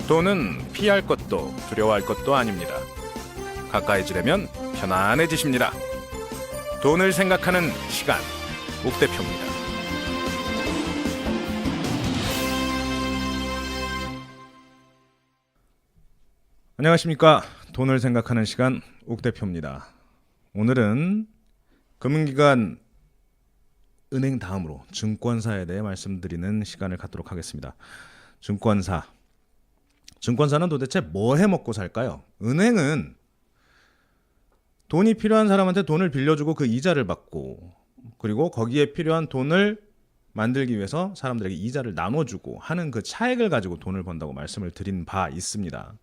돈은 피할 것도 두려워할 것도 아닙니다. 가까이 지려면 편안해지십니다. 돈을 생각하는 시간, 옥 대표입니다. 안녕하십니까. 돈을 생각하는 시간, 옥 대표입니다. 오늘은 금융기관 은행 다음으로 증권사에 대해 말씀드리는 시간을 갖도록 하겠습니다. 증권사는 도대체 뭐 해먹고 살까요? 은행은 돈이 필요한 사람한테 돈을 빌려주고 그 이자를 받고, 그리고 거기에 필요한 돈을 만들기 위해서 사람들에게 이자를 나눠주고 하는 그 차액을 가지고 돈을 번다고 말씀을 드린 바 있습니다.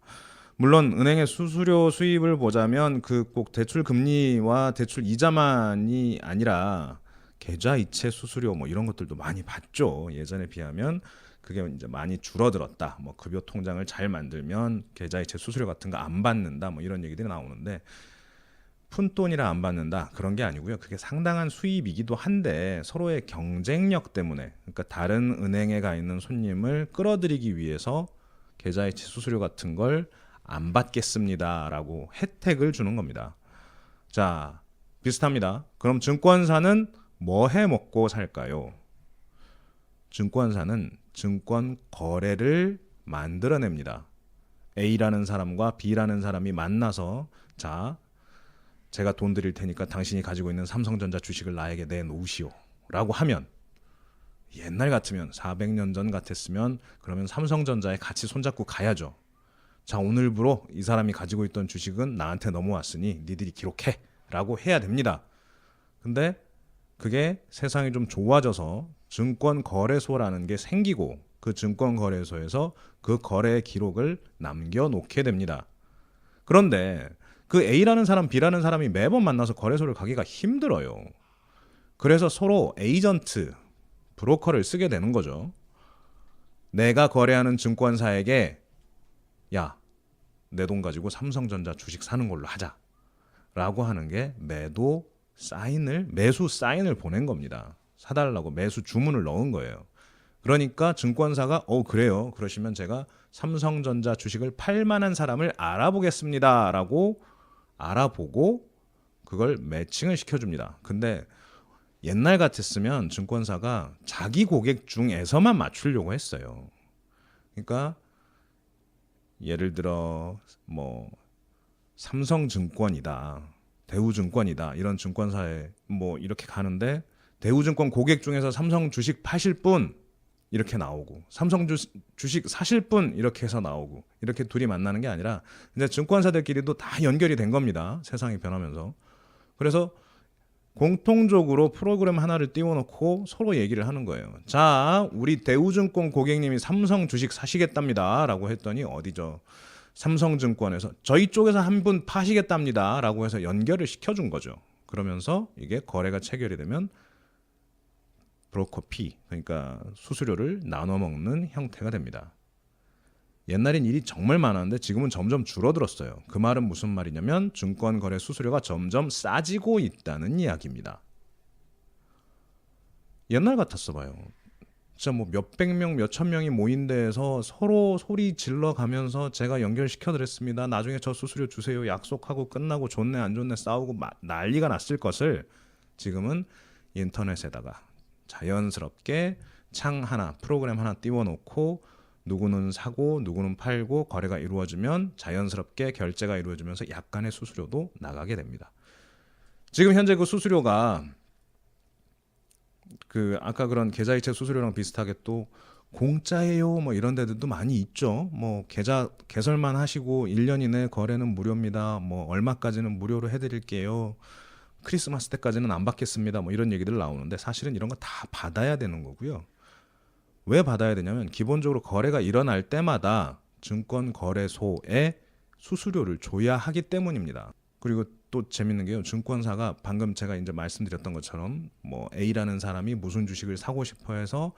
물론 은행의 수수료 수입을 보자면 그 꼭 대출 금리와 대출 이자만이 아니라 계좌 이체 수수료 뭐 이런 것들도 많이 받죠. 예전에 비하면 그게 이제 많이 줄어들었다. 뭐 급여 통장을 잘 만들면 계좌 이체 수수료 같은 거 안 받는다. 뭐 이런 얘기들이 나오는데, 푼돈이라 안 받는다 그런 게 아니고요. 그게 상당한 수입이기도 한데 서로의 경쟁력 때문에, 그러니까 다른 은행에 가 있는 손님을 끌어들이기 위해서 계좌 이체 수수료 같은 걸 안 받겠습니다라고 혜택을 주는 겁니다. 자, 비슷합니다. 그럼 증권사는 뭐 해 먹고 살까요? 증권사는 증권 거래를 만들어냅니다. A라는 사람과 B라는 사람이 만나서, 자, 제가 돈 드릴 테니까 당신이 가지고 있는 삼성전자 주식을 나에게 내놓으시오 라고 하면, 옛날 같으면 400년 전 같았으면 그러면 삼성전자에 같이 손잡고 가야죠. 자, 오늘부로 이 사람이 가지고 있던 주식은 나한테 넘어왔으니 니들이 기록해 라고 해야 됩니다. 근데 그게 세상이 좀 좋아져서 증권거래소라는 게 생기고, 그 증권거래소에서 그 거래의 기록을 남겨놓게 됩니다. 그런데 그 A라는 사람, B라는 사람이 매번 만나서 거래소를 가기가 힘들어요. 그래서 서로 에이전트, 브로커를 쓰게 되는 거죠. 내가 거래하는 증권사에게 야, 내 돈 가지고 삼성전자 주식 사는 걸로 하자 라고 하는 게 매수 사인을 보낸 겁니다. 사달라고 매수 주문을 넣은 거예요. 그러니까 증권사가 그래요, 그러시면 제가 삼성전자 주식을 팔 만한 사람을 알아보겠습니다 라고 알아보고 그걸 매칭을 시켜줍니다. 근데 옛날 같았으면 증권사가 자기 고객 중에서만 맞추려고 했어요. 그러니까 예를 들어 뭐 삼성증권이다, 대우증권이다, 이런 증권사에 뭐 이렇게 가는데 대우증권 고객 중에서 삼성 주식 파실 분 이렇게 나오고, 삼성 주식 사실 분 이렇게 해서 나오고, 이렇게 둘이 만나는 게 아니라 이제 증권사들끼리도 다 연결이 된 겁니다. 세상이 변하면서. 그래서 공통적으로 프로그램 하나를 띄워놓고 서로 얘기를 하는 거예요. 자, 우리 대우증권 고객님이 삼성 주식 사시겠답니다 라고 했더니, 어디죠? 삼성증권에서 저희 쪽에서 한 분 파시겠답니다 라고 해서 연결을 시켜준 거죠. 그러면서 이게 거래가 체결이 되면 브로커 피, 그러니까 수수료를 나눠 먹는 형태가 됩니다. 옛날엔 일이 정말 많았는데 지금은 점점 줄어들었어요. 그 말은 무슨 말이냐면 증권 거래 수수료가 점점 싸지고 있다는 이야기입니다. 옛날 같았어 봐요. 진짜 뭐 몇백 명, 몇천 명이 모인 데에서 서로 소리 질러 가면서 제가 연결시켜 드렸습니다, 나중에 저 수수료 주세요 약속하고 끝나고 좋네 안 좋네 싸우고 난리가 났을 것을 지금은 인터넷에다가 자연스럽게 창 하나, 프로그램 하나 띄워놓고 누구는 사고 누구는 팔고 거래가 이루어지면 자연스럽게 결제가 이루어지면서 약간의 수수료도 나가게 됩니다. 지금 현재 그 수수료가 그 아까 그런 계좌이체 수수료랑 비슷하게 또 공짜예요 뭐 이런 데들도 많이 있죠. 뭐 계좌 개설만 하시고 1년 이내 거래는 무료입니다, 뭐 얼마까지는 무료로 해드릴게요, 크리스마스 때까지는 안 받겠습니다, 뭐 이런 얘기들 나오는데 사실은 이런 거 다 받아야 되는 거고요. 왜 받아야 되냐면 기본적으로 거래가 일어날 때마다 증권거래소에 수수료를 줘야 하기 때문입니다. 그리고 또 재밌는 게요, 증권사가 방금 제가 이제 말씀드렸던 것처럼 뭐 A라는 사람이 무슨 주식을 사고 싶어 해서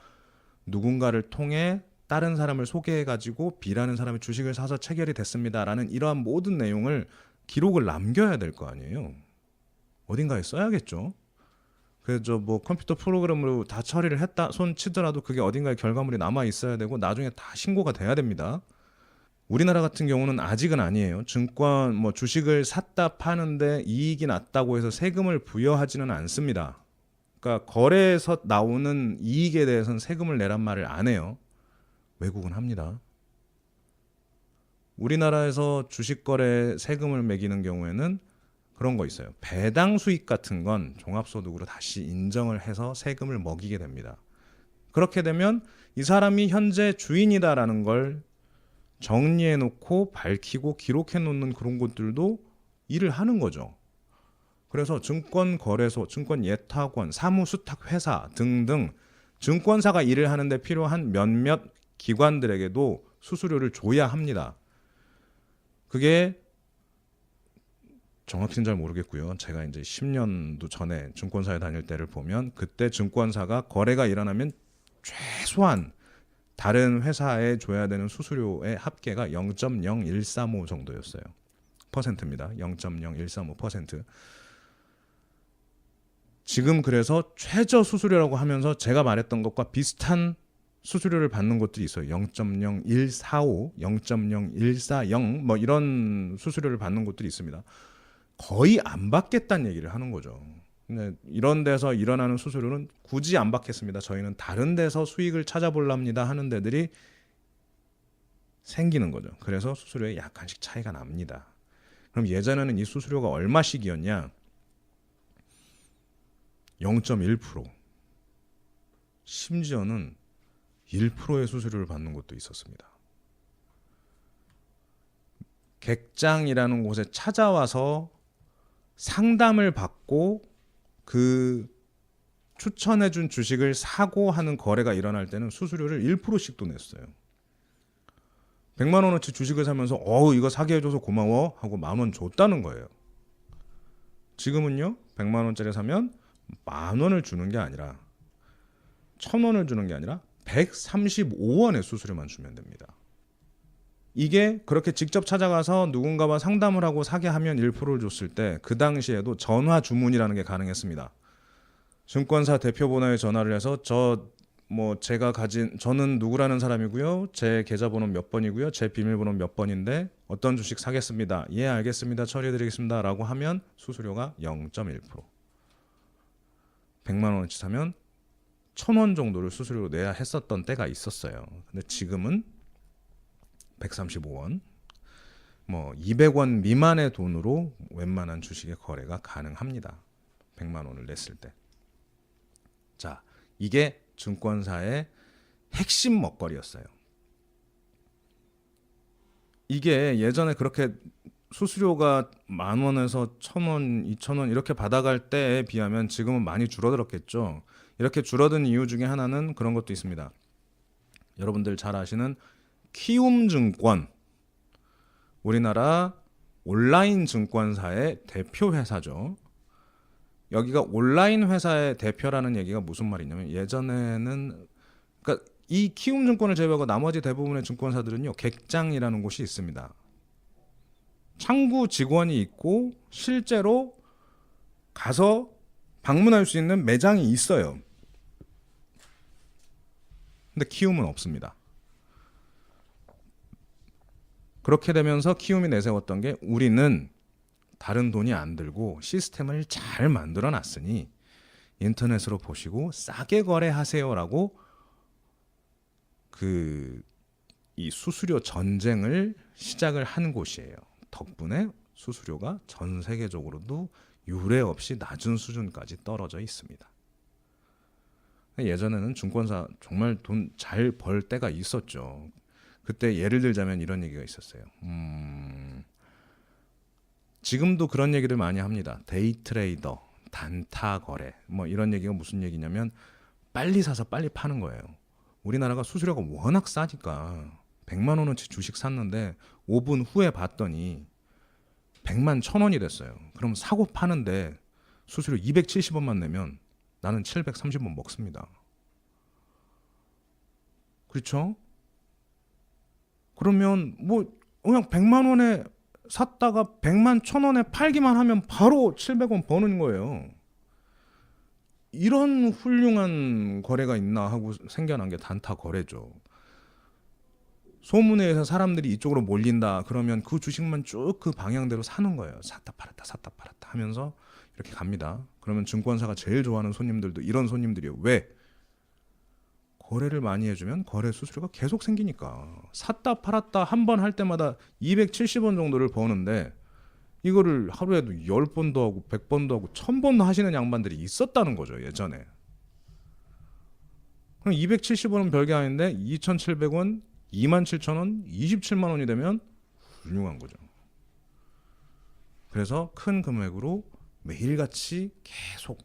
누군가를 통해 다른 사람을 소개해가지고 B라는 사람의 주식을 사서 체결이 됐습니다라는 이러한 모든 내용을 기록을 남겨야 될 거 아니에요. 어딘가에 써야겠죠. 그래서 뭐 컴퓨터 프로그램으로 다 처리를 했다 손 치더라도 그게 어딘가에 결과물이 남아 있어야 되고 나중에 다 신고가 돼야 됩니다. 우리나라 같은 경우는 아직은 아니에요. 증권 뭐 주식을 샀다 파는데 이익이 났다고 해서 세금을 부여하지는 않습니다. 그러니까 거래에서 나오는 이익에 대해서는 세금을 내란 말을 안 해요. 외국은 합니다. 우리나라에서 주식 거래 세금을 매기는 경우에는 그런 거 있어요. 배당 수익 같은 건 종합소득으로 다시 인정을 해서 세금을 먹이게 됩니다. 그렇게 되면 이 사람이 현재 주인이다라는 걸 정리해 놓고 밝히고 기록해 놓는 그런 것들도 일을 하는 거죠. 그래서 증권거래소, 증권예탁원, 사무수탁회사 등등 증권사가 일을 하는데 필요한 몇몇 기관들에게도 수수료를 줘야 합니다. 그게 정확히는 잘 모르겠고요. 제가 이제 10년도 전에 증권사에 다닐 때를 보면 그때 증권사가 거래가 일어나면 최소한 다른 회사에 줘야 되는 수수료의 합계가 0.0135 정도였어요. 퍼센트입니다. 0.0135%. 지금 그래서 최저 수수료라고 하면서 제가 말했던 것과 비슷한 수수료를 받는 곳들이 있어요. 0.0145, 0.0140 뭐 이런 수수료를 받는 곳들이 있습니다. 거의 안 받겠다는 얘기를 하는 거죠. 근데 이런 데서 일어나는 수수료는 굳이 안 받겠습니다. 저희는 다른 데서 수익을 찾아볼랍니다 하는 데들이 생기는 거죠. 그래서 수수료에 약간씩 차이가 납니다. 그럼 예전에는 이 수수료가 얼마씩이었냐? 0.1%. 심지어는 1%의 수수료를 받는 곳도 있었습니다. 객장이라는 곳에 찾아와서 상담을 받고 그 추천해준 주식을 사고 하는 거래가 일어날 때는 수수료를 1%씩도 냈어요. 100만 원어치 주식을 사면서 이거 사게 해줘서 고마워 하고 10,000원 줬다는 거예요. 지금은요 100만 원짜리 사면 10,000원을 주는 게 아니라 1,000원을 주는 게 아니라 135원의 수수료만 주면 됩니다. 이게 그렇게 직접 찾아가서 누군가와 상담을 하고 사게 하면 1%를 줬을 때 그 당시에도 전화 주문이라는 게 가능했습니다. 증권사 대표번호에 전화를 해서 저는 누구라는 사람이고요. 제 계좌번호 몇 번이고요. 제 비밀번호 몇 번인데 어떤 주식 사겠습니다. 예, 알겠습니다. 처리해드리겠습니다. 라고 하면 수수료가 0.1%. 100만 원어치 사면 1,000원 정도를 수수료로 내야 했었던 때가 있었어요. 근데 지금은 135원, 200원 미만의 돈으로 웬만한 주식의 거래가 가능합니다. 100만 원을 냈을 때. 자, 이게 증권사의 핵심 먹거리였어요. 이게 예전에 그렇게 수수료가 10,000원에서 1,000원, 2,000원 이렇게 받아갈 때에 비하면 지금은 많이 줄어들었겠죠. 이렇게 줄어든 이유 중에 하나는 그런 것도 있습니다. 여러분들 잘 아시는 키움증권, 우리나라 온라인 증권사의 대표 회사죠. 여기가 온라인 회사의 대표라는 얘기가 무슨 말이냐면 예전에는 그러니까 이 키움증권을 제외하고 나머지 대부분의 증권사들은요 객장이라는 곳이 있습니다. 창구 직원이 있고 실제로 가서 방문할 수 있는 매장이 있어요. 근데 키움은 없습니다. 그렇게 되면서 키움이 내세웠던 게 우리는 다른 돈이 안 들고 시스템을 잘 만들어 놨으니 인터넷으로 보시고 싸게 거래하세요라고 이 수수료 전쟁을 시작을 한 곳이에요. 덕분에 수수료가 전 세계적으로도 유례 없이 낮은 수준까지 떨어져 있습니다. 예전에는 증권사 정말 돈 잘 벌 때가 있었죠. 그때 예를 들자면 이런 얘기가 있었어요. 지금도 그런 얘기를 많이 합니다. 데이 트레이더, 단타 거래 이런 얘기가 무슨 얘기냐면 빨리 사서 빨리 파는 거예요. 우리나라가 수수료가 워낙 싸니까 100만 원어치 주식 샀는데 5분 후에 봤더니 100만 1,000원이 됐어요. 그럼 사고 파는데 수수료 270원만 내면 나는 730원 먹습니다. 그렇죠? 그러면 그냥 100만 원에 샀다가 100만 1,000원에 팔기만 하면 바로 700원 버는 거예요. 이런 훌륭한 거래가 있나 하고 생겨난 게 단타 거래죠. 소문에 의해서 사람들이 이쪽으로 몰린다. 그러면 그 주식만 쭉 그 방향대로 사는 거예요. 샀다 팔았다 샀다 팔았다 하면서 이렇게 갑니다. 그러면 증권사가 제일 좋아하는 손님들도 이런 손님들이에요. 왜? 거래를 많이 해주면 거래 수수료가 계속 생기니까. 샀다 팔았다 한 번 할 때마다 270원 정도를 버는데 이거를 하루에도 10번도 하고 100번도 하고 1000번도 하시는 양반들이 있었다는 거죠. 예전에. 그럼 270원은 별게 아닌데 2,700원, 27,000원, 27만 원이 되면 훌륭한 거죠. 그래서 큰 금액으로 매일같이 계속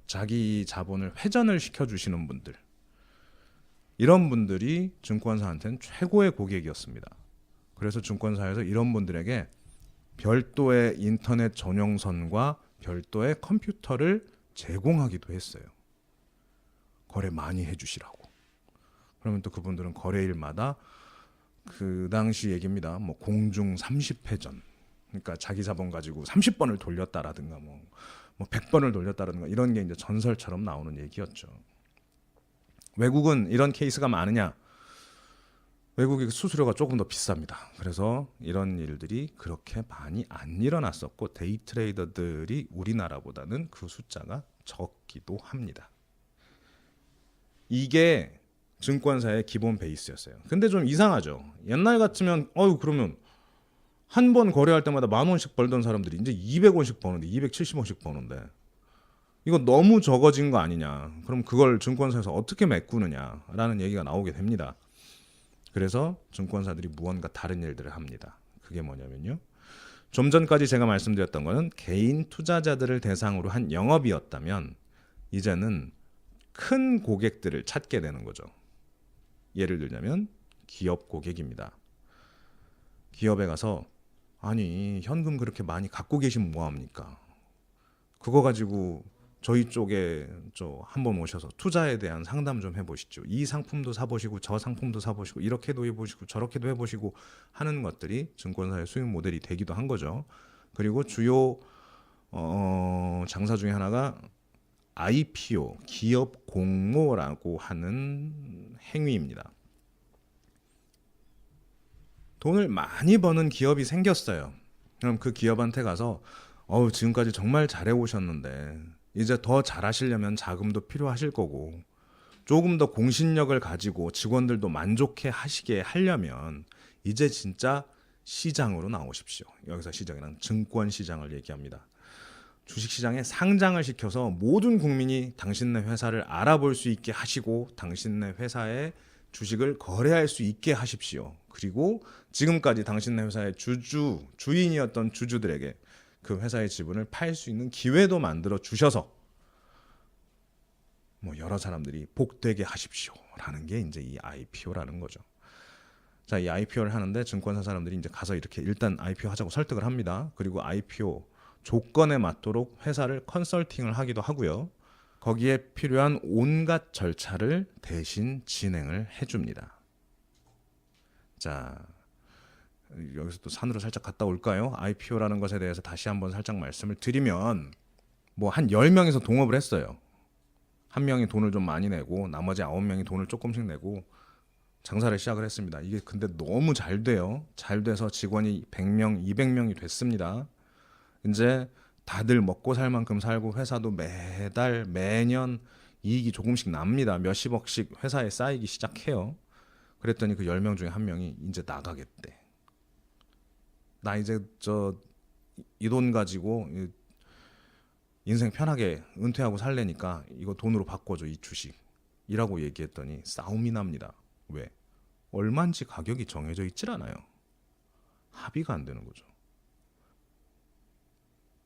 자기 자본을 회전을 시켜주시는 분들, 이런 분들이 증권사한테는 최고의 고객이었습니다. 그래서 증권사에서 이런 분들에게 별도의 인터넷 전용선과 별도의 컴퓨터를 제공하기도 했어요. 거래 많이 해주시라고. 그러면 또 그분들은 거래일마다 그 당시 얘기입니다. 뭐 공중 30회전, 그러니까 자기 자본 가지고 30번을 돌렸다라든가 뭐 100번을 돌렸다라든가 이런 게 이제 전설처럼 나오는 얘기였죠. 외국은 이런 케이스가 많으냐? 외국의 수수료가 조금 더 비쌉니다. 그래서 이런 일들이 그렇게 많이 안 일어났었고 데이 트레이더들이 우리나라보다는 그 숫자가 적기도 합니다. 이게 증권사의 기본 베이스였어요. 근데 좀 이상하죠. 옛날 같으면 그러면 한 번 거래할 때마다 10,000원씩 벌던 사람들이 이제 200원씩 버는데 270원씩 버는데 이거 너무 적어진 거 아니냐. 그럼 그걸 증권사에서 어떻게 메꾸느냐라는 얘기가 나오게 됩니다. 그래서 증권사들이 무언가 다른 일들을 합니다. 그게 뭐냐면요. 좀 전까지 제가 말씀드렸던 거는 개인 투자자들을 대상으로 한 영업이었다면 이제는 큰 고객들을 찾게 되는 거죠. 예를 들자면 기업 고객입니다. 기업에 가서 아니 현금 그렇게 많이 갖고 계시면 뭐합니까? 그거 가지고 저희 쪽에 한번 오셔서 투자에 대한 상담 좀 해보시죠. 이 상품도 사보시고 저 상품도 사보시고 이렇게도 해보시고 저렇게도 해보시고 하는 것들이 증권사의 수익 모델이 되기도 한 거죠. 그리고 주요 장사 중에 하나가 IPO, 기업 공모라고 하는 행위입니다. 돈을 많이 버는 기업이 생겼어요. 그럼 그 기업한테 가서 지금까지 정말 잘해 오셨는데 이제 더 잘하시려면 자금도 필요하실 거고 조금 더 공신력을 가지고 직원들도 만족해 하시게 하려면 이제 진짜 시장으로 나오십시오. 여기서 시장이란 증권시장을 얘기합니다. 주식시장에 상장을 시켜서 모든 국민이 당신네 회사를 알아볼 수 있게 하시고 당신네 회사의 주식을 거래할 수 있게 하십시오. 그리고 지금까지 당신네 회사의 주인이었던 주주들에게 그 회사의 지분을 팔 수 있는 기회도 만들어 주셔서 여러 사람들이 복되게 하십시오라는 게 이제 이 IPO라는 거죠. 자, 이 IPO를 하는데 증권사 사람들이 이제 가서 이렇게 일단 IPO 하자고 설득을 합니다. 그리고 IPO 조건에 맞도록 회사를 컨설팅을 하기도 하고요. 거기에 필요한 온갖 절차를 대신 진행을 해줍니다. 자, 여기서 또 산으로 살짝 갔다 올까요? IPO라는 것에 대해서 다시 한번 살짝 말씀을 드리면 한 10명에서 동업을 했어요. 한 명이 돈을 좀 많이 내고 나머지 9명이 돈을 조금씩 내고 장사를 시작을 했습니다. 이게 근데 너무 잘 돼요. 잘 돼서 직원이 100명, 200명이 됐습니다. 이제 다들 먹고 살 만큼 살고 회사도 매달 매년 이익이 조금씩 납니다. 몇십억씩 회사에 쌓이기 시작해요. 그랬더니 그 10명 중에 한 명이 이제 나가겠대. 나 이제 이 돈 가지고 인생 편하게 은퇴하고 살래니까 이거 돈으로 바꿔줘, 이 주식이라고 얘기했더니 싸움이 납니다. 왜? 얼마인지 가격이 정해져 있질 않아요. 합의가 안 되는 거죠.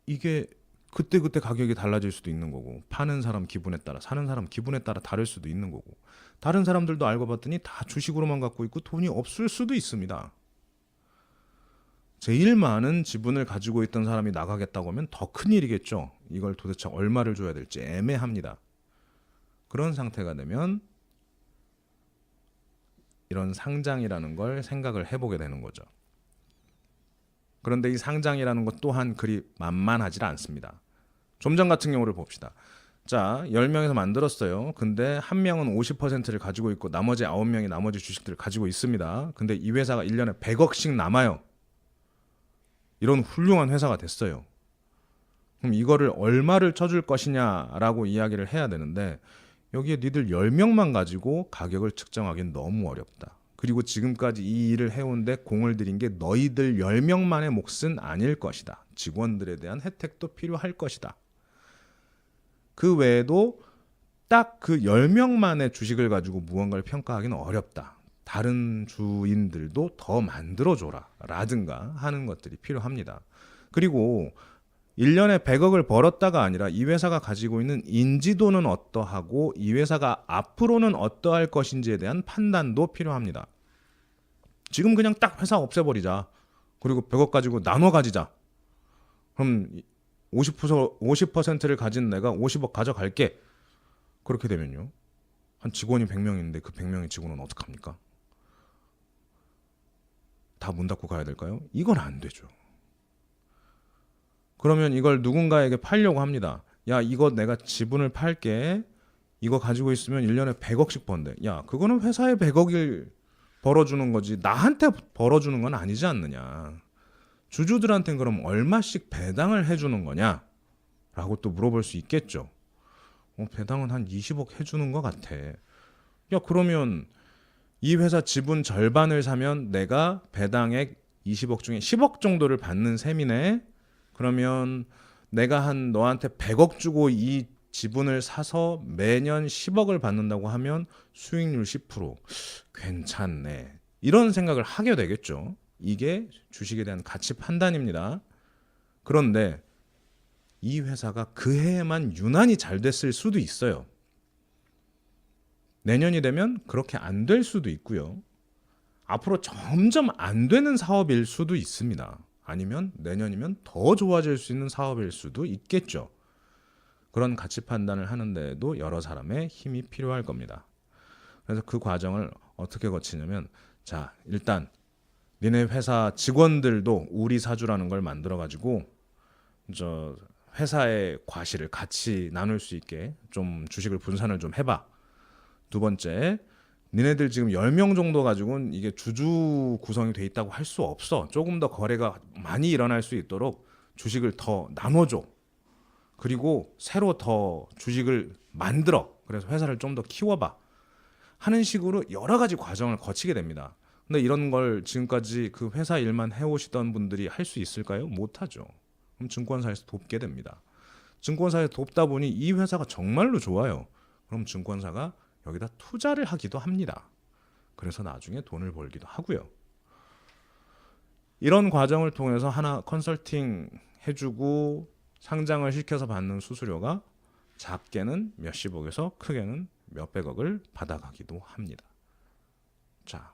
이게 그때그때 가격이 달라질 수도 있는 거고 파는 사람 기분에 따라 사는 사람 기분에 따라 다를 수도 있는 거고 다른 사람들도 알고 봤더니 다 주식으로만 갖고 있고 돈이 없을 수도 있습니다. 제일 많은 지분을 가지고 있던 사람이 나가겠다고 하면 더 큰일이겠죠. 이걸 도대체 얼마를 줘야 될지 애매합니다. 그런 상태가 되면 이런 상장이라는 걸 생각을 해보게 되는 거죠. 그런데 이 상장이라는 것 또한 그리 만만하지 않습니다. 좀 전 같은 경우를 봅시다. 자, 10명에서 만들었어요. 근데 한 명은 50%를 가지고 있고 나머지 9명이 나머지 주식들을 가지고 있습니다. 근데 이 회사가 1년에 100억씩 남아요. 이런 훌륭한 회사가 됐어요. 그럼 이거를 얼마를 쳐줄 것이냐라고 이야기를 해야 되는데 여기에 니들 10명만 가지고 가격을 측정하기는 너무 어렵다. 그리고 지금까지 이 일을 해온데 공을 들인 게 너희들 10명만의 몫은 아닐 것이다. 직원들에 대한 혜택도 필요할 것이다. 그 외에도 딱 그 10명만의 주식을 가지고 무언가를 평가하기는 어렵다. 다른 주인들도 더 만들어줘라 라든가 하는 것들이 필요합니다. 그리고 1년에 100억을 벌었다가 아니라 이 회사가 가지고 있는 인지도는 어떠하고 이 회사가 앞으로는 어떠할 것인지에 대한 판단도 필요합니다. 지금 그냥 딱 회사 없애버리자. 그리고 100억 가지고 나눠 가지자. 그럼 50%를 가진 내가 50억 가져갈게. 그렇게 되면요. 한 직원이 100명인데 그 100명의 직원은 어떡합니까? 다 문 닫고 가야 될까요? 이건 안 되죠. 그러면 이걸 누군가에게 팔려고 합니다. 야, 이거 내가 지분을 팔게. 이거 가지고 있으면 1년에 100억씩 번대. 야, 그거는 회사에 100억을 벌어주는 거지. 나한테 벌어주는 건 아니지 않느냐. 주주들한테는 그럼 얼마씩 배당을 해주는 거냐? 라고 또 물어볼 수 있겠죠. 배당은 한 20억 해주는 것 같아. 야, 그러면 이 회사 지분 절반을 사면 내가 배당액 20억 중에 10억 정도를 받는 셈이네. 그러면 내가 한 너한테 100억 주고 이 지분을 사서 매년 10억을 받는다고 하면 수익률 10%. 괜찮네. 이런 생각을 하게 되겠죠. 이게 주식에 대한 가치 판단입니다. 그런데 이 회사가 그 해에만 유난히 잘 됐을 수도 있어요. 내년이 되면 그렇게 안 될 수도 있고요. 앞으로 점점 안 되는 사업일 수도 있습니다. 아니면 내년이면 더 좋아질 수 있는 사업일 수도 있겠죠. 그런 가치 판단을 하는데도 여러 사람의 힘이 필요할 겁니다. 그래서 그 과정을 어떻게 거치냐면, 자, 일단 니네 회사 직원들도 우리 사주라는 걸 만들어 가지고 저 회사의 과실을 같이 나눌 수 있게 좀 주식을 분산을 좀 해봐. 두 번째, 니네들 지금 10명 정도 가지고는 이게 주주 구성이 돼 있다고 할 수 없어. 조금 더 거래가 많이 일어날 수 있도록 주식을 더 나눠줘. 그리고 새로 더 주식을 만들어. 그래서 회사를 좀 더 키워봐. 하는 식으로 여러 가지 과정을 거치게 됩니다. 근데 이런 걸 지금까지 그 회사 일만 해오시던 분들이 할 수 있을까요? 못하죠. 그럼 증권사에서 돕게 됩니다. 증권사에서 돕다 보니 이 회사가 정말로 좋아요. 그럼 증권사가 여기다 투자를 하기도 합니다. 그래서 나중에 돈을 벌기도 하고요. 이런 과정을 통해서 하나 컨설팅 해주고 상장을 시켜서 받는 수수료가 작게는 몇십억에서 크게는 몇백억을 받아가기도 합니다. 자,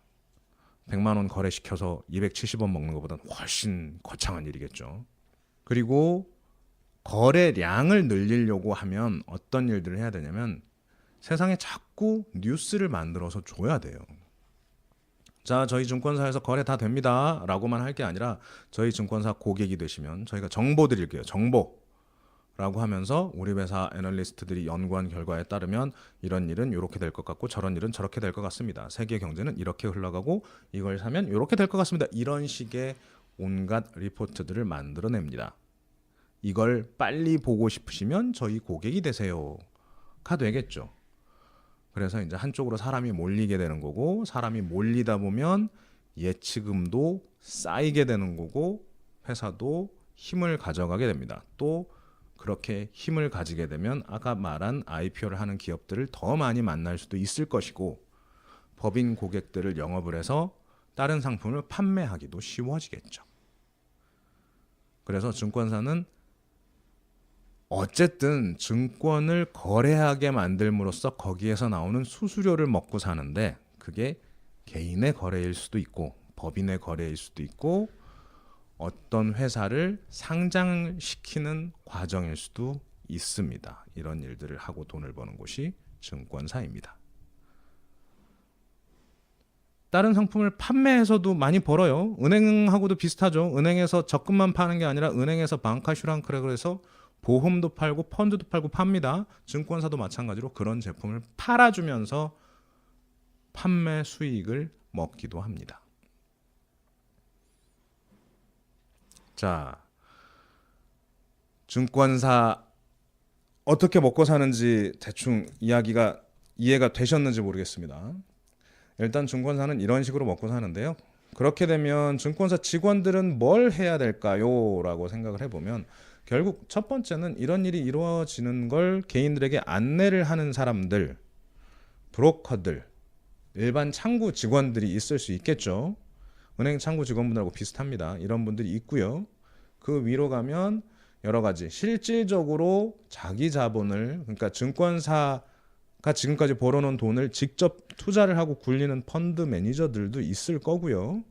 100만 원 거래시켜서 270원 먹는 것보다는 훨씬 거창한 일이겠죠. 그리고 거래량을 늘리려고 하면 어떤 일들을 해야 되냐면 세상에 자꾸 뉴스를 만들어서 줘야 돼요. 자, 저희 증권사에서 거래 다 됩니다 라고만 할 게 아니라 저희 증권사 고객이 되시면 저희가 정보 드릴게요. 정보라고 하면서 우리 회사 애널리스트들이 연구한 결과에 따르면 이런 일은 이렇게 될 것 같고 저런 일은 저렇게 될 것 같습니다. 세계 경제는 이렇게 흘러가고 이걸 사면 이렇게 될 것 같습니다. 이런 식의 온갖 리포트들을 만들어냅니다. 이걸 빨리 보고 싶으시면 저희 고객이 되세요가 되겠죠. 그래서 이제 한쪽으로 사람이 몰리게 되는 거고, 사람이 몰리다 보면 예치금도 쌓이게 되는 거고, 회사도 힘을 가져가게 됩니다. 또 그렇게 힘을 가지게 되면 아까 말한 IPO를 하는 기업들을 더 많이 만날 수도 있을 것이고, 법인 고객들을 영업을 해서 다른 상품을 판매하기도 쉬워지겠죠. 그래서 증권사는 어쨌든 증권을 거래하게 만들므로써 거기에서 나오는 수수료를 먹고 사는데, 그게 개인의 거래일 수도 있고 법인의 거래일 수도 있고 어떤 회사를 상장시키는 과정일 수도 있습니다. 이런 일들을 하고 돈을 버는 곳이 증권사입니다. 다른 상품을 판매해서도 많이 벌어요. 은행하고도 비슷하죠. 은행에서 적금만 파는 게 아니라 은행에서 방카슈랑크라고 해서 보험도 팔고 펀드도 팔고 팝니다. 증권사도 마찬가지로 그런 제품을 팔아주면서 판매 수익을 먹기도 합니다. 자, 증권사 어떻게 먹고 사는지 대충 이해가 되셨는지 모르겠습니다. 일단 증권사는 이런 식으로 먹고 사는데요. 그렇게 되면 증권사 직원들은 뭘 해야 될까요? 라고 생각을 해보면 결국 첫 번째는 이런 일이 이루어지는 걸 개인들에게 안내를 하는 사람들, 브로커들, 일반 창구 직원들이 있을 수 있겠죠. 은행 창구 직원분들하고 비슷합니다. 이런 분들이 있고요. 그 위로 가면 여러 가지 실질적으로 자기 자본을, 그러니까 증권사가 지금까지 벌어놓은 돈을 직접 투자를 하고 굴리는 펀드 매니저들도 있을 거고요.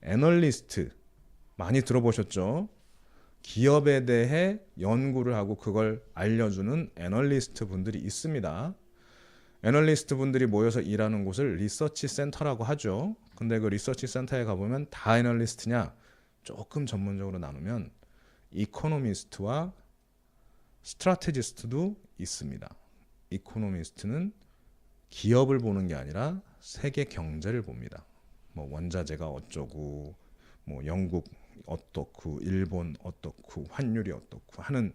애널리스트 많이 들어보셨죠? 기업에 대해 연구를 하고 그걸 알려주는 애널리스트 분들이 있습니다. 애널리스트 분들이 모여서 일하는 곳을 리서치 센터라고 하죠. 근데 그 리서치 센터에 가보면 다 애널리스트냐? 조금 전문적으로 나누면 이코노미스트와 스트라테지스트도 있습니다. 이코노미스트는 기업을 보는 게 아니라 세계 경제를 봅니다. 뭐 원자재가 어쩌고, 뭐 영국 어떻고, 일본 어떻고, 환율이 어떻고 하는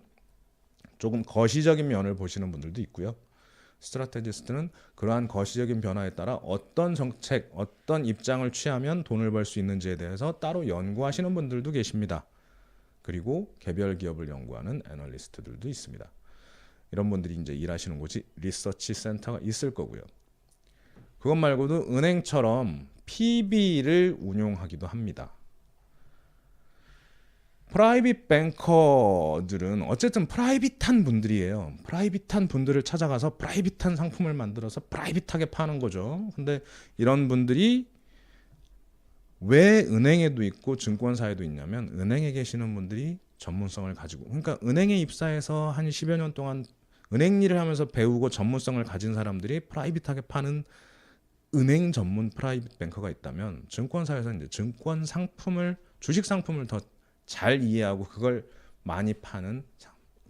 조금 거시적인 면을 보시는 분들도 있고요. 스트라테지스트는 그러한 거시적인 변화에 따라 어떤 정책, 어떤 입장을 취하면 돈을 벌 수 있는지에 대해서 따로 연구하시는 분들도 계십니다. 그리고 개별 기업을 연구하는 애널리스트들도 있습니다. 이런 분들이 이제 일하시는 곳이 리서치 센터가 있을 거고요. 그것 말고도 은행처럼 PB를 운용하기도 합니다. 프라이빗 뱅커들은 어쨌든 프라이빗한 분들이에요. 프라이빗한 분들을 찾아가서 프라이빗한 상품을 만들어서 프라이빗하게 파는 거죠. 근데 이런 분들이 왜 은행에도 있고 증권사에도 있냐면 은행에 계시는 분들이 전문성을 가지고, 그러니까 은행에 입사해서 한 10여 년 동안 은행 일을 하면서 배우고 전문성을 가진 사람들이 프라이빗하게 파는 은행 전문 프라이빗 뱅커가 있다면 증권사에서 이제 증권 상품을, 주식 상품을 더 잘 이해하고 그걸 많이 파는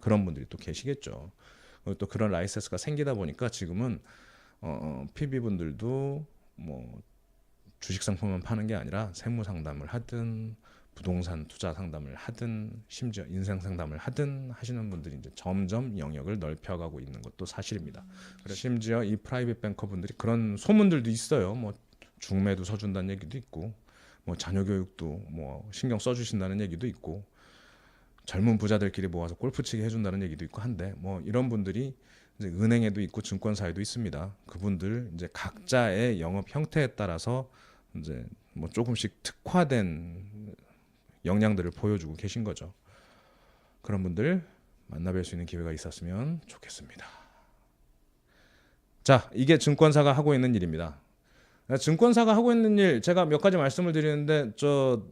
그런 분들이 또 계시겠죠. 또 그런 라이센스가 생기다 보니까 지금은 PB 분들도 뭐 주식 상품만 파는 게 아니라 세무 상담을 하든 부동산 투자 상담을 하든 심지어 인생 상담을 하든 하시는 분들이 이제 점점 영역을 넓혀가고 있는 것도 사실입니다. 그래서 심지어 이 프라이빗 뱅커 분들이 그런 소문들도 있어요. 뭐 중매도 서준다는 얘기도 있고, 뭐 자녀 교육도 뭐 신경 써주신다는 얘기도 있고, 젊은 부자들끼리 모아서 골프치기 해준다는 얘기도 있고 한데, 뭐 이런 분들이 이제 은행에도 있고 증권사에도 있습니다. 그분들 이제 각자의 영업 형태에 따라서 이제 뭐 조금씩 특화된 역량들을 보여주고 계신 거죠. 그런 분들 만나뵐 수 있는 기회가 있었으면 좋겠습니다. 자, 이게 증권사가 하고 있는 일입니다. 증권사가 하고 있는 일 제가 몇 가지 말씀을 드리는데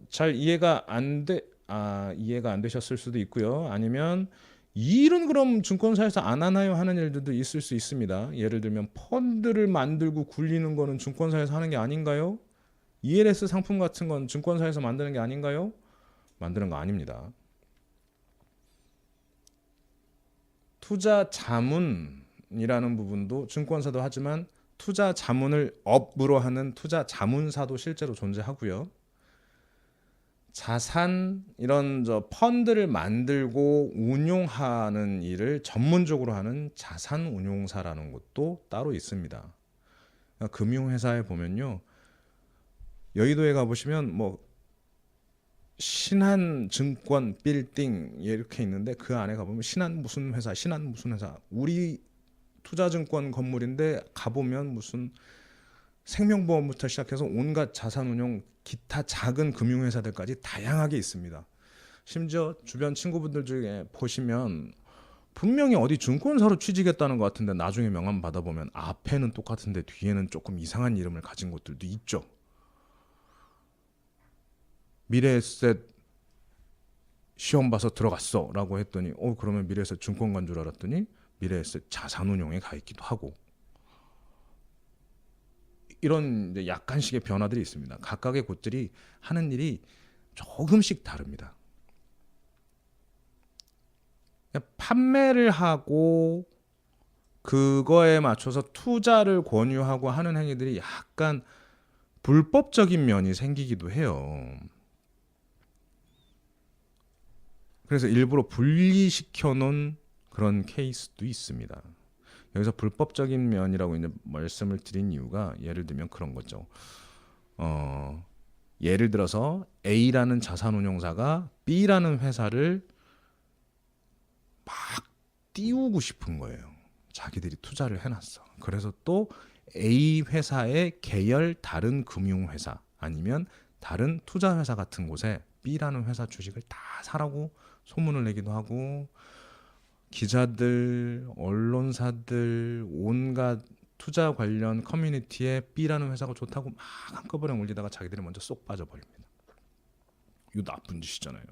잘 이해가 안 되셨을 수도 있고요. 아니면 이 일은 그럼 증권사에서 안 하나요 하는 일들도 있을 수 있습니다. 예를 들면 펀드를 만들고 굴리는 거는 증권사에서 하는 게 아닌가요? ELS 상품 같은 건 증권사에서 만드는 게 아닌가요? 만드는 거 아닙니다. 투자 자문이라는 부분도 증권사도 하지만 투자 자문을 업으로 하는 투자 자문사도 실제로 존재하고요. 자산 이런 펀드를 만들고 운용하는 일을 전문적으로 하는 자산 운용사라는 것도 따로 있습니다. 금융회사에 보면요, 여의도에 가보시면 뭐 신한증권 빌딩 이렇게 있는데 그 안에 가보면 신한 무슨 회사 우리 투자증권 건물인데 가보면 무슨 생명보험부터 시작해서 온갖 자산운용 기타 작은 금융회사들까지 다양하게 있습니다. 심지어 주변 친구분들 중에 보시면 분명히 어디 증권사로 취직했다는 것 같은데 나중에 명함 받아보면 앞에는 똑같은데 뒤에는 조금 이상한 이름을 가진 곳들도 있죠. 미래에셋 시험 봐서 들어갔어 라고 했더니 그러면 미래에셋 증권가인 줄 알았더니 미래에셋 자산운용에 가 있기도 하고, 이런 이제 약간씩의 변화들이 있습니다. 각각의 곳들이 하는 일이 조금씩 다릅니다. 그냥 판매를 하고 그거에 맞춰서 투자를 권유하고 하는 행위들이 약간 불법적인 면이 생기기도 해요. 그래서 일부러 분리시켜 놓은 그런 케이스도 있습니다. 여기서 불법적인 면이라고 이제 말씀을 드린 이유가 예를 들면 그런 거죠. 예를 들어서 A라는 자산운용사가 B라는 회사를 막 띄우고 싶은 거예요. 자기들이 투자를 해놨어. 그래서 또 A 회사의 계열 다른 금융회사 아니면 다른 투자회사 같은 곳에 B라는 회사 주식을 다 사라고 소문을 내기도 하고 기자들, 언론사들, 온갖 투자 관련 커뮤니티에 B라는 회사가 좋다고 막 한꺼번에 올리다가 자기들이 먼저 쏙 빠져버립니다. 이거 나쁜 짓이잖아요.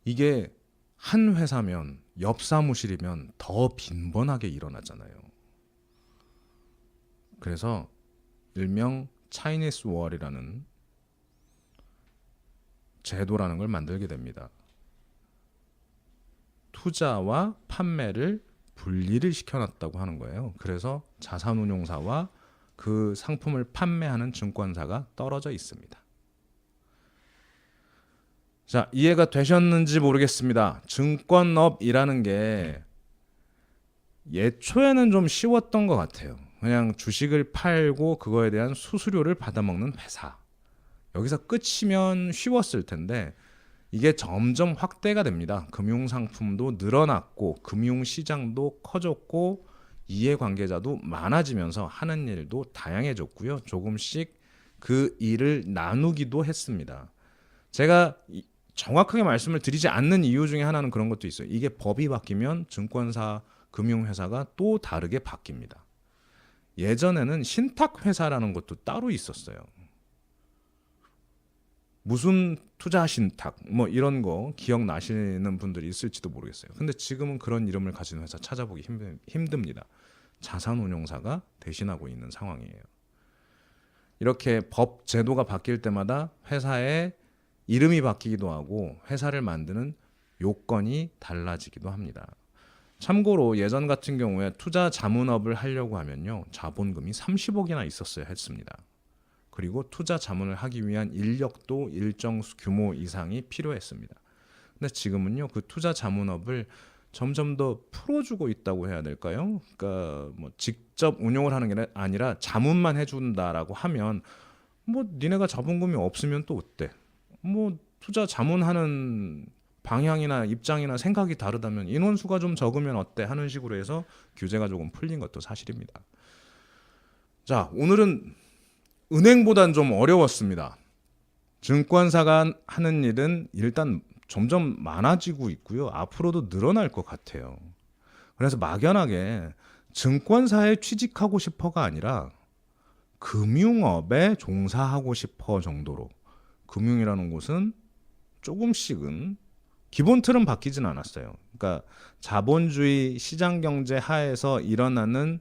이게 한 회사면 옆 사무실이면 더 빈번하게 일어나잖아요. 그래서 일명 차이니스 월이라는 제도라는 걸 만들게 됩니다. 투자와 판매를 분리를 시켜놨다고 하는 거예요. 그래서 자산운용사와 그 상품을 판매하는 증권사가 떨어져 있습니다. 자, 이해가 되셨는지 모르겠습니다. 증권업이라는 게 예초에는 좀 쉬웠던 것 같아요. 그냥 주식을 팔고 그거에 대한 수수료를 받아먹는 회사. 여기서 끝이면 쉬웠을 텐데 이게 점점 확대가 됩니다. 금융상품도 늘어났고 금융시장도 커졌고 이해관계자도 많아지면서 하는 일도 다양해졌고요. 조금씩 그 일을 나누기도 했습니다. 제가 정확하게 말씀을 드리지 않는 이유 중에 하나는 그런 것도 있어요. 이게 법이 바뀌면 증권사, 금융회사가 또 다르게 바뀝니다. 예전에는 신탁회사라는 것도 따로 있었어요. 무슨 투자 신탁 뭐 이런 거 기억나시는 분들이 있을지도 모르겠어요. 근데 지금은 그런 이름을 가진 회사 찾아보기 힘듭니다. 자산운용사가 대신하고 있는 상황이에요. 이렇게 법 제도가 바뀔 때마다 회사의 이름이 바뀌기도 하고 회사를 만드는 요건이 달라지기도 합니다. 참고로 예전 같은 경우에 투자 자문업을 하려고 하면요. 자본금이 30억이나 있었어야 했습니다. 그리고 투자 자문을 하기 위한 인력도 일정 규모 이상이 필요했습니다. 근데 지금은요. 그 투자 자문업을 점점 더 풀어주고 있다고 해야 될까요? 그러니까 뭐 직접 운용을 하는 게 아니라 자문만 해준다라고 하면 뭐 니네가 자본금이 없으면 또 어때? 뭐 투자 자문하는 방향이나 입장이나 생각이 다르다면 인원수가 좀 적으면 어때? 하는 식으로 해서 규제가 조금 풀린 것도 사실입니다. 자, 오늘은 은행보단 좀 어려웠습니다. 증권사가 하는 일은 일단 점점 많아지고 있고요. 앞으로도 늘어날 것 같아요. 그래서 막연하게 증권사에 취직하고 싶어가 아니라 금융업에 종사하고 싶어 정도로 금융이라는 곳은 조금씩은 기본 틀은 바뀌진 않았어요. 그러니까 자본주의 시장 경제 하에서 일어나는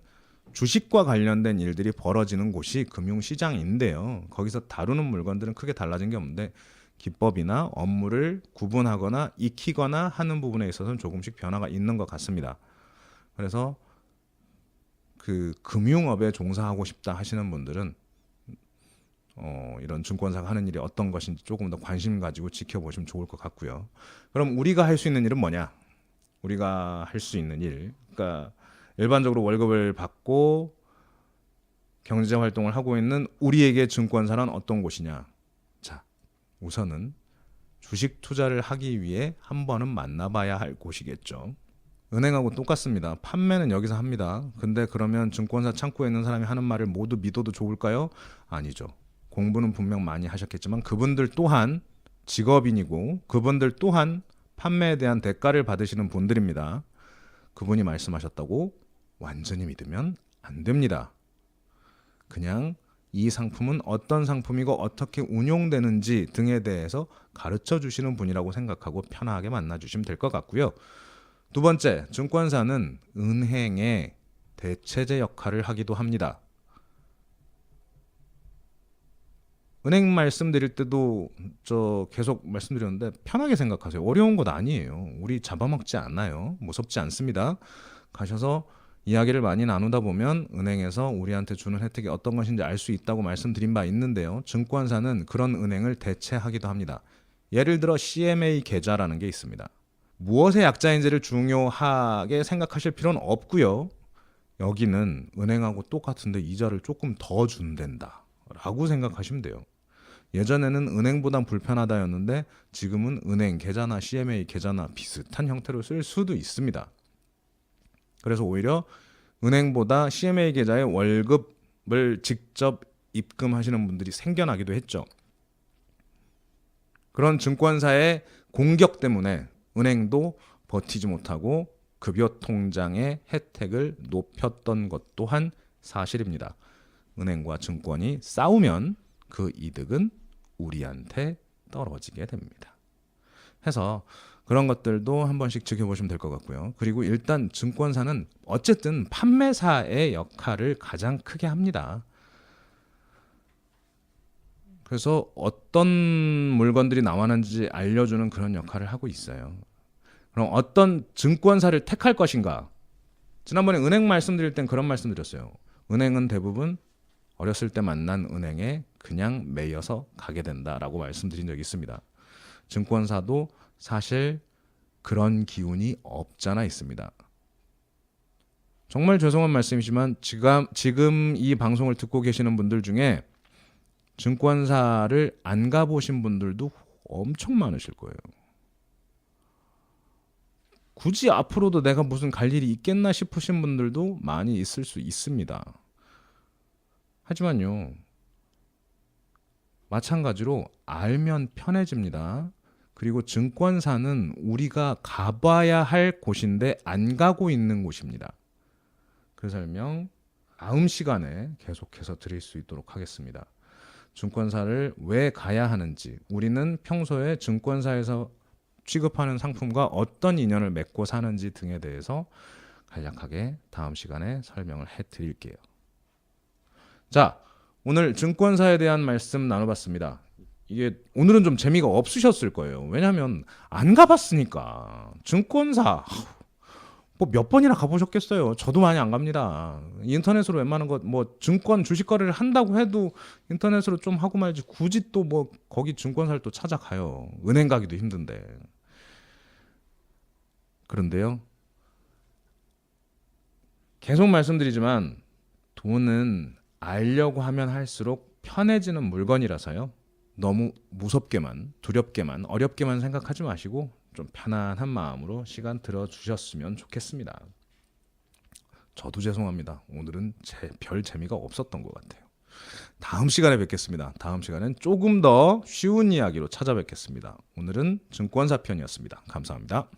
주식과 관련된 일들이 벌어지는 곳이 금융시장인데요. 거기서 다루는 물건들은 크게 달라진 게 없는데 기법이나 업무를 구분하거나 익히거나 하는 부분에 있어서는 조금씩 변화가 있는 것 같습니다. 그래서 그 금융업에 종사하고 싶다 하시는 분들은 이런 증권사가 하는 일이 어떤 것인지 조금 더 관심 가지고 지켜보시면 좋을 것 같고요. 그럼 우리가 할 수 있는 일은 뭐냐? 우리가 할 수 있는 일, 그러니까 일반적으로 월급을 받고 경제 활동을 하고 있는 우리에게 증권사는 어떤 곳이냐? 자, 우선은 주식 투자를 하기 위해 한 번은 만나봐야 할 곳이겠죠. 은행하고 똑같습니다. 판매는 여기서 합니다. 근데 그러면 증권사 창구에 있는 사람이 하는 말을 모두 믿어도 좋을까요? 아니죠. 공부는 분명 많이 하셨겠지만 그분들 또한 직업인이고 그분들 또한 판매에 대한 대가를 받으시는 분들입니다. 그분이 말씀하셨다고 완전히 믿으면 안 됩니다. 그냥 이 상품은 어떤 상품이고 어떻게 운용되는지 등에 대해서 가르쳐 주시는 분이라고 생각하고 편하게 만나 주시면 될 것 같고요. 두 번째, 증권사는 은행의 대체제 역할을 하기도 합니다. 은행 말씀드릴 때도 저 계속 말씀드렸는데 편하게 생각하세요. 어려운 것 아니에요. 우리 잡아먹지 않아요. 무섭지 않습니다. 가셔서 이야기를 많이 나누다 보면 은행에서 우리한테 주는 혜택이 어떤 것인지 알 수 있다고 말씀드린 바 있는데요. 증권사는 그런 은행을 대체하기도 합니다. 예를 들어 CMA 계좌라는 게 있습니다. 무엇의 약자인지를 중요하게 생각하실 필요는 없고요. 여기는 은행하고 똑같은데 이자를 조금 더 준댄다 라고 생각하시면 돼요. 예전에는 은행보단 불편하다였는데 지금은 은행 계좌나 CMA 계좌나 비슷한 형태로 쓸 수도 있습니다. 그래서 오히려 은행보다 CMA 계좌에 월급을 직접 입금하시는 분들이 생겨나기도 했죠. 그런 증권사의 공격 때문에 은행도 버티지 못하고 급여 통장의 혜택을 높였던 것 또한 사실입니다. 은행과 증권이 싸우면 그 이득은 우리한테 떨어지게 됩니다. 해서 그런 것들도 한 번씩 지켜보시면 될 것 같고요. 그리고 일단 증권사는 어쨌든 판매사의 역할을 가장 크게 합니다. 그래서 어떤 물건들이 나왔는지 알려주는 그런 역할을 하고 있어요. 그럼 어떤 증권사를 택할 것인가? 지난번에 은행 말씀드릴 땐 그런 말씀드렸어요. 은행은 대부분 어렸을 때 만난 은행에 그냥 매여서 가게 된다라고 말씀드린 적이 있습니다. 증권사도 사실 그런 기운이 없잖아 있습니다. 정말 죄송한 말씀이지만 지금 이 방송을 듣고 계시는 분들 중에 증권사를 안 가보신 분들도 엄청 많으실 거예요. 굳이 앞으로도 내가 무슨 갈 일이 있겠나 싶으신 분들도 많이 있을 수 있습니다. 하지만요, 마찬가지로 알면 편해집니다. 그리고 증권사는 우리가 가봐야 할 곳인데 안 가고 있는 곳입니다. 그 설명 다음 시간에 계속해서 드릴 수 있도록 하겠습니다. 증권사를 왜 가야 하는지, 우리는 평소에 증권사에서 취급하는 상품과 어떤 인연을 맺고 사는지 등에 대해서 간략하게 다음 시간에 설명을 해드릴게요. 자, 오늘 증권사에 대한 말씀 나눠봤습니다. 이게 오늘은 좀 재미가 없으셨을 거예요. 왜냐하면 안 가봤으니까. 증권사 뭐 몇 번이나 가보셨겠어요. 저도 많이 안 갑니다. 인터넷으로 웬만한 것 뭐 증권 주식 거래를 한다고 해도 인터넷으로 좀 하고 말지 굳이 또 뭐 거기 증권사를 또 찾아가요. 은행 가기도 힘든데. 그런데요, 계속 말씀드리지만 돈은 알려고 하면 할수록 편해지는 물건이라서요. 너무 무섭게만, 두렵게만, 어렵게만 생각하지 마시고 좀 편안한 마음으로 시간 들어주셨으면 좋겠습니다. 저도 죄송합니다. 오늘은 별 재미가 없었던 것 같아요. 다음 시간에 뵙겠습니다. 다음 시간엔 조금 더 쉬운 이야기로 찾아뵙겠습니다. 오늘은 증권사 편이었습니다. 감사합니다.